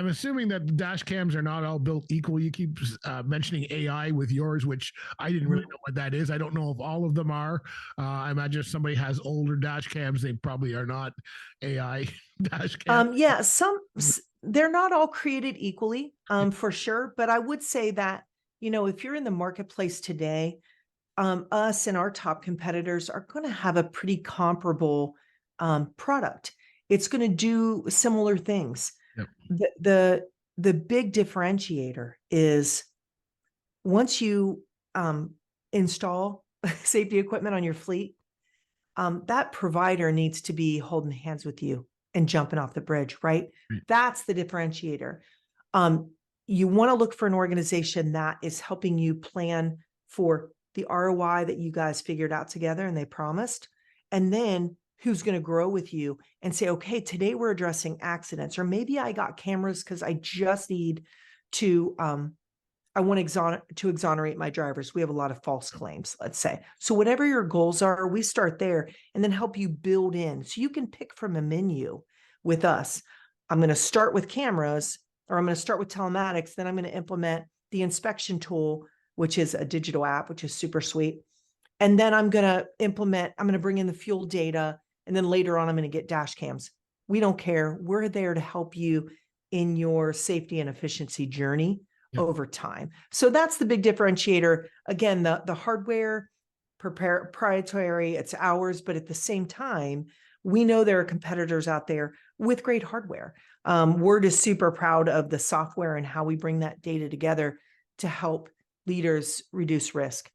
I'm assuming that the dash cams are not all built equal. You keep mentioning AI with yours, which I didn't really know what that is. I don't know if all of them are. I imagine if somebody has older dash cams, they probably are not AI dash cams. Yeah, they're not all created equally, for sure. But I would say that, if you're in the marketplace today, us and our top competitors are going to have a pretty comparable product. It's going to do similar things. Yep. The big differentiator is once you install safety equipment on your fleet, that provider needs to be holding hands with you and jumping off the bridge, right? Right. That's the differentiator. You want to look for an organization that is helping you plan for the ROI that you guys figured out together and they promised, and then who's going to grow with you and say, okay, today we're addressing accidents, or maybe I got cameras because I just need to, I want to exonerate my drivers. We have a lot of false claims, let's say. So whatever your goals are, we start there and then help you build in. So you can pick from a menu with us. I'm going to start with cameras, or I'm going to start with telematics. Then I'm going to implement the inspection tool, which is a digital app, which is super sweet. And then I'm going to bring in the fuel data. And then later on, I'm going to get dash cams. We don't care. We're there to help you in your safety and efficiency journey. Yep. Over time. So that's the big differentiator. Again, the hardware, proprietary, it's ours, but at the same time, we know there are competitors out there with great hardware. We're just super proud of the software and how we bring that data together to help leaders reduce risk.